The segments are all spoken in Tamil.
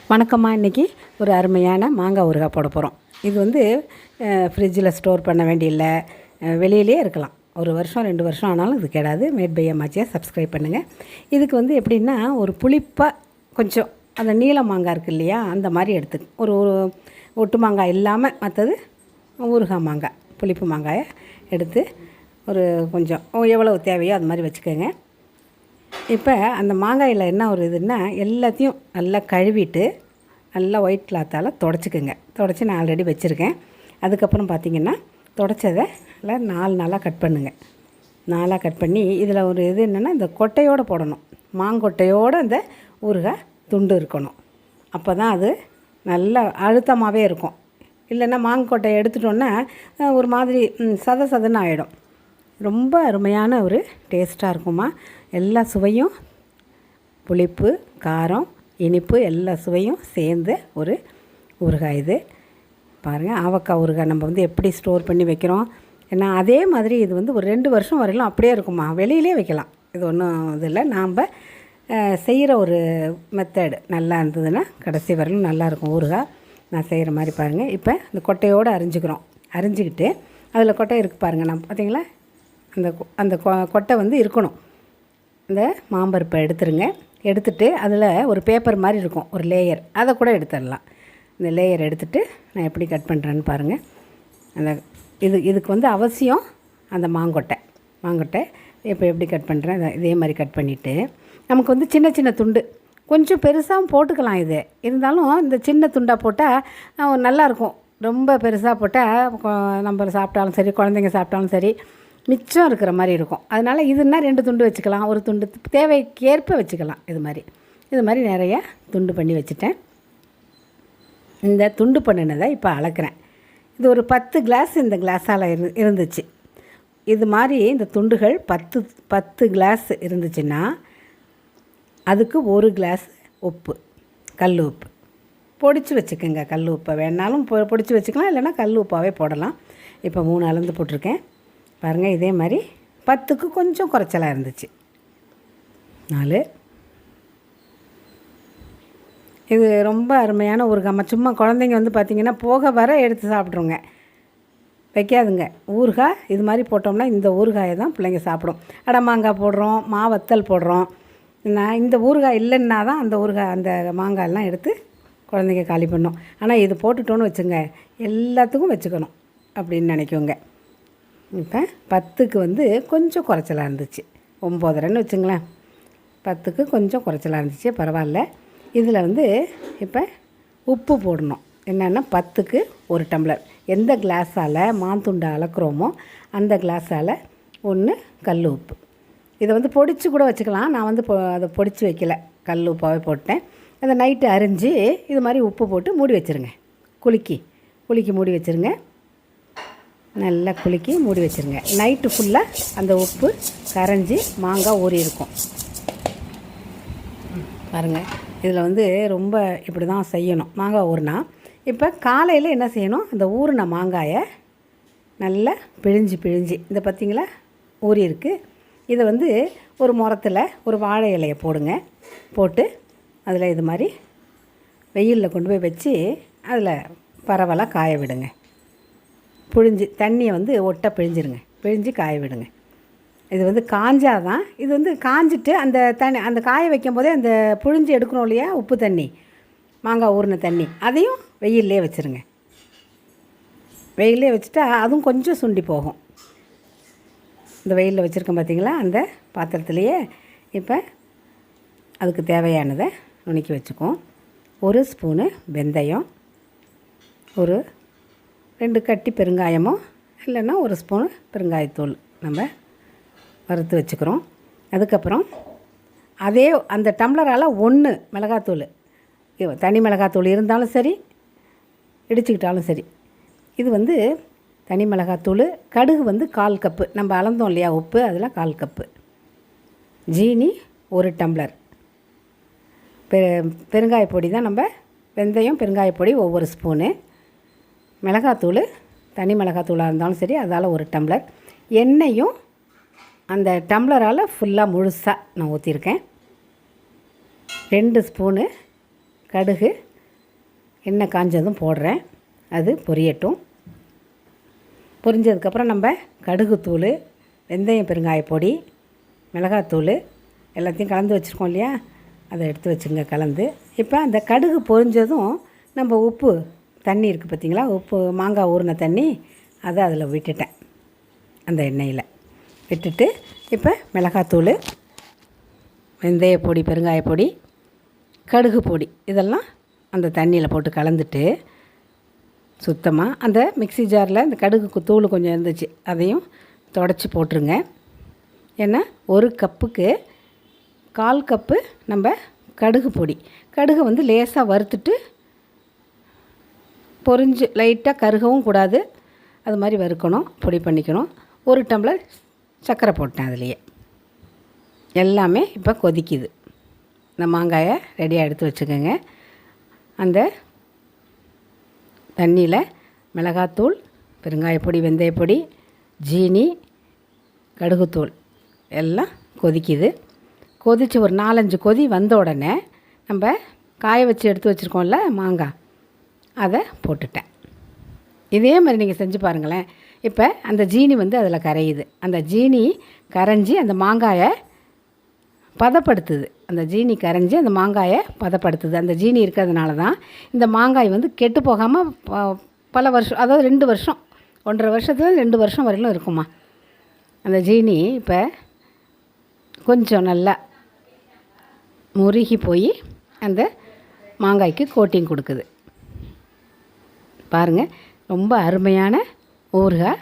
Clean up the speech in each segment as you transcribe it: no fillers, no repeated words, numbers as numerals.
வணக்கம்மா. இன்றைக்கி ஒரு அருமையான மாங்காய் ஊறுகாய் போட போகிறோம். இது வந்து ஃப்ரிட்ஜில் ஸ்டோர் பண்ண வேண்டியில்லை, வெளியிலே இருக்கலாம். 1 வருஷம் 2 வருஷம் ஆனாலும் இது கெடாது. மேட் பை அம்மாச்சியை சப்ஸ்கிரைப் பண்ணுங்கள். இதுக்கு வந்து எப்படின்னா, ஒரு புளிப்பாக கொஞ்சம் அந்த நீல மாங்காய் இருக்குது இல்லையா, அந்த மாதிரி ஒரு ஒட்டு மாங்காய் இல்லாமல் மற்றது ஊறுகாய் மாங்காய், புளிப்பு மாங்காயை எடுத்து ஒரு கொஞ்சம் எவ்வளோ தேவையோ அது மாதிரி வச்சுக்கோங்க. இப்போ அந்த மாங்காயில் என்ன ஒரு இதுன்னா, எல்லாத்தையும் நல்லா கழுவிட்டு நல்லா ஒயிட் கிளாத்தால் தொடச்சிக்கோங்க. தொடச்சி நான் ஆல்ரெடி வச்சுருக்கேன். அதுக்கப்புறம் பார்த்திங்கன்னா, தொடச்சதை நல்லா 4 நாளாக கட் பண்ணுங்கள். 4 கட் பண்ணி இதில் ஒரு இது என்னென்னா, இந்த கொட்டையோடு போடணும். மாங்கொட்டையோடு அந்த ஊறுகாய் துண்டு இருக்கணும். அப்போ தான் அது நல்லா அழுத்தமாகவே இருக்கும். இல்லைன்னா மாங்கொட்டையை எடுத்துட்டோன்னா ஒரு மாதிரி சதன்னு ஆகிடும். ரொம்ப அருமையான ஒரு டேஸ்ட்டாக இருக்குமா. எல்லா சுவையும், புளிப்பு, காரம், இனிப்பு எல்லா சுவையும் சேர்ந்து ஒரு ஊறுகாய் இது. பாருங்கள், ஆவக்காய் ஊறுகாய் நம்ம வந்து எப்படி ஸ்டோர் பண்ணி வைக்கிறோம். ஏன்னா அதே மாதிரி இது வந்து ஒரு 2 வருஷம் வரையிலும் அப்படியே இருக்குமா. வெளியிலே வைக்கலாம். இது ஒன்றும் இது இல்லை. நாம் செய்கிற ஒரு மெத்தடு நல்லா இருந்ததுன்னா கடைசி வரையிலும் நல்லாயிருக்கும் ஊறுகாய். நான் செய்கிற மாதிரி பாருங்கள். இப்போ இந்த கொட்டையோடு அரிஞ்சிக்கிறோம். அரிஞ்சிக்கிட்டு அதில் கொட்டை இருக்குது பாருங்கள். நான் பார்த்தீங்களா, அந்த கொட்டை வந்து இருக்கணும். இந்த மாம்பருப்பை எடுத்துருங்க. எடுத்துகிட்டு அதில் ஒரு பேப்பர் மாதிரி இருக்கும், ஒரு லேயர், அதை கூட எடுத்துடலாம். இந்த லேயர் எடுத்துகிட்டு நான் எப்படி கட் பண்ணுறேன்னு பாருங்கள். அந்த இதுக்கு வந்து அவசியம் அந்த மாங்கொட்டை இப்போ எப்படி கட் பண்ணுறேன் இதே மாதிரி கட் பண்ணிவிட்டு, நமக்கு வந்து சின்ன சின்ன துண்டு கொஞ்சம் பெருசாகவும் போட்டுக்கலாம். இது இருந்தாலும் இந்த சின்ன துண்டாக போட்டால் நல்லாயிருக்கும். ரொம்ப பெருசாக போட்டால் நம்ம சாப்பிட்டாலும் சரி, குழந்தைங்க சாப்பிட்டாலும் சரி, மிச்சம் இருக்கிற மாதிரி இருக்கும். அதனால் இதுன்னா 2 துண்டு வச்சுக்கலாம், ஒரு துண்டு தேவைக்கேற்ப வச்சுக்கலாம். இது மாதிரி நிறையா துண்டு பண்ணி வச்சுட்டேன். இந்த துண்டு பண்ணினதை இப்போ அளக்கிறேன். இது ஒரு 10 கிளாஸ் இந்த கிளாஸால் இருந்துச்சு. இது மாதிரி இந்த துண்டுகள் 10 கிளாஸ் இருந்துச்சுன்னா அதுக்கு 1 கிளாஸ் உப்பு, கல் உப்பு பொடிச்சு வச்சுக்கோங்க. கல் உப்பை வேணாலும் பொடிச்சு வச்சுக்கலாம், இல்லைனா கல் உப்பாகவே போடலாம். இப்போ 3 அளந்து போட்டிருக்கேன் பாருங்கள். இதே மாதிரி 10க்கு கொஞ்சம் குறைச்சலாக இருந்துச்சு 4. இது ரொம்ப அருமையான ஊறுகாய். சும்மா குழந்தைங்க வந்து பார்த்திங்கன்னா போக வர எடுத்து சாப்பிட்ருங்க, வைக்காதுங்க. ஊறுகாய் இது மாதிரி போட்டோம்னா இந்த ஊறுகாயை தான் பிள்ளைங்க சாப்பிடும். மாங்காய் போடுறோம், வத்தல் போடுறோம். நான் இந்த ஊறுகாய் இல்லைன்னா தான் அந்த மாங்காயெல்லாம் எடுத்து குழந்தைங்க காலி பண்ணோம். ஆனால் இது போட்டுட்டோன்னு வச்சுங்க, எல்லாத்துக்கும் வச்சுக்கணும் அப்படின்னு நினைக்குங்க. இப்போ 10க்கு வந்து கொஞ்சம் குறைச்சலாக இருந்துச்சு. 9.5ன்னு வச்சுங்களேன். 10க்கு கொஞ்சம் குறைச்சலாக இருந்துச்சு, பரவாயில்ல. இதில் வந்து இப்போ உப்பு போடணும். என்னென்னா 10க்கு 1 டம்ளர். எந்த கிளாஸால் மாந்துண்டை அளக்குறோமோ அந்த கிளாஸால் 1 கல் உப்பு. இதை வந்து பொடிச்சு கூட வச்சுக்கலாம். நான் வந்து அதை பொடிச்சு வைக்கல, கல் உப்பாகவே போட்டேன். அதை நைட்டு அரிஞ்சு இது மாதிரி உப்பு போட்டு மூடி வச்சுருங்க. குலுக்கி மூடி வச்சுருங்க. நல்லா குலுக்கி மூடி வச்சுருங்க. நைட்டு ஃபுல்லாக அந்த உப்பு கரைஞ்சி மாங்காய் ஊறி இருக்கும் பாருங்கள். இதில் வந்து ரொம்ப இப்படி தான் செய்யணும் மாங்காய் ஊறினா. இப்போ காலையில் என்ன செய்யணும், அந்த ஊறின மாங்காயை நல்லா பிழிஞ்சு இந்த பார்த்திங்களா ஊறி இருக்குது. இதை வந்து ஒரு முறத்தில் ஒரு வாழை இலையை போட்டு அதில் இது மாதிரி வெயிலில் கொண்டு போய் வச்சு அதில் பரவலாக காய விடுங்க. தண்ணியை வந்து ஒட்ட பிழிஞ்சு காய விடுங்க. இது வந்து காஞ்சாதான், இது வந்து காஞ்சிட்டு அந்த காய வைக்கும் போதே அந்த புழிஞ்சு எடுக்கணும் இல்லையா, உப்பு தண்ணி, மாங்காய் ஊறின தண்ணி, அதையும் வெயிலே வச்சுருங்க. வெயிலே வச்சுட்டா அதுவும் கொஞ்சம் சுண்டி போகும். இந்த வெயிலில் வச்சுருக்கேன் பார்த்திங்களா, அந்த பாத்திரத்துலேயே. இப்போ அதுக்கு தேவையானதை நுணுக்கி வச்சுக்குவோம். 1 ஸ்பூனு வெந்தயம், ஒரு 2 கட்டி பெருங்காயமோ இல்லைன்னா 1 ஸ்பூனு பெருங்காயத்தூள் நம்ம வறுத்து வச்சுக்கிறோம். அதுக்கப்புறம் அதே அந்த டம்ளரால் 1 மிளகாத்தூள், தனி மிளகாத்தூள் இருந்தாலும் சரி, இடிச்சுக்கிட்டாலும் சரி. இது வந்து தனி மிளகாத்தூள். கடுகு வந்து 1/4 கப்பு, நம்ம அளந்தோம் இல்லையா உப்பு, அதில் 1/4 கப்பு. ஜீனி 1 டம்ளர். பெருங்காயப்பொடி தான் நம்ம வெந்தயம், பெருங்காயப்பொடி ஒவ்வொரு ஸ்பூனு. மிளகாத்தூள், தனி மிளகாத்தூளாக இருந்தாலும் சரி, அதால் 1 டம்ளர். எண்ணெயும் அந்த டம்ளரால் ஃபுல்லாக முழுசாக நான் ஊற்றிருக்கேன். 2 ஸ்பூனு கடுகு, எண்ணெய் காஞ்சதும் போடுறேன். அது பொரியட்டும். பொரிஞ்சதுக்கப்புறம் நம்ம கடுகு தூள், வெந்தயம் பெருங்காயப்பொடி, மிளகாத்தூள் எல்லாத்தையும் கலந்து வச்சுருக்கோம் இல்லையா, அதை எடுத்து வச்சுருங்க கலந்து. இப்போ அந்த கடுகு பொரிஞ்சதும் நம்ம உப்பு தண்ணி இருக்குது பார்த்திங்களா, உப்பு மாங்காய் ஊறின தண்ணி, அதை அதில் விட்டுட்டேன். அந்த எண்ணெயில் விட்டுட்டு இப்போ மிளகாத்தூள், வெந்தயப்பொடி, பெருங்காயப்பொடி, கடுகு பொடி இதெல்லாம் அந்த தண்ணியில் போட்டு கலந்துட்டு சுத்தமாக அந்த மிக்ஸி ஜாரில் அந்த கடுகு தூள் கொஞ்சம் இருந்துச்சு, அதையும் தொடச்சி போட்டுருங்க. ஏன்னா 1 கப்புக்கு 1/4 கப்பு நம்ம கடுகு பொடி. கடுகு வந்து லேசாக வறுத்துட்டு பொரிஞ்சு லைட்டாக கருகவும் கூடாது, அது மாதிரி வறுக்கணும், பொடி பண்ணிக்கணும். 1 டம்ளர் சர்க்கரை போட்டேன் அதுலேயே. எல்லாமே இப்போ கொதிக்குது. இந்த மாங்காயை ரெடியாக எடுத்து வச்சுக்கோங்க. அந்த தண்ணியில் மிளகாத்தூள், பெருங்காயப்பொடி, வெந்தயப்பொடி, ஜீனி, கடுகுத்தூள் எல்லாம் கொதிக்குது. கொதித்து ஒரு 4-5 கொதி வந்த உடனே நம்ம காய வச்சு எடுத்து வச்சுருக்கோம்ல மாங்காய், அதை போட்டுட்டேன். இதே மாதிரி நீங்கள் செஞ்சு பாருங்களேன். இப்போ அந்த ஜீனி வந்து அதில் கரையுது. அந்த ஜீனி கரைஞ்சி அந்த மாங்காயை பதப்படுத்துது. அந்த ஜீனி கரைஞ்சி அந்த மாங்காயை பதப்படுத்துது. அந்த ஜீனி இருக்கிறதுனால தான் இந்த மாங்காய் வந்து கெட்டு போகாமல் பல வருஷம், அதாவது 2 வருஷம், 1.5 வருஷத்துல 2 வருஷம் வரையிலும் இருக்குமா. அந்த ஜீனி இப்போ கொஞ்சம் நல்லா முருகி போய் அந்த மாங்காய்க்கு கோட்டிங் கொடுக்குது. பாருங்கள், ரொம்ப அருமையான ஊறுகாய்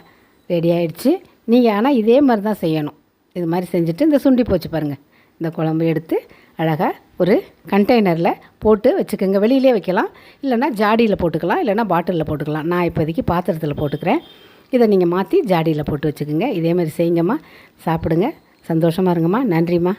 ரெடி ஆகிடுச்சு. நீங்கள் ஆனால் இதே மாதிரி தான் செய்யணும். இது மாதிரி செஞ்சுட்டு இந்த சுண்டி போச்சு பாருங்கள், இந்த குழம்பு எடுத்து அழகாக ஒரு கண்டெய்னரில் போட்டு வச்சுக்கோங்க. வெளியிலே வைக்கலாம், இல்லைனா ஜாடியில் போட்டுக்கலாம், இல்லைனா பாட்டிலில் போட்டுக்கலாம். நான் இப்போதைக்கு பாத்திரத்தில் போட்டுக்கிறேன். இதை நீங்கள் மாற்றி ஜாடியில் போட்டு வச்சுக்கோங்க. இதே மாதிரி செய்யுங்கம்மா, சாப்பிடுங்க, சந்தோஷமாக இருங்கம்மா. நன்றிம்மா.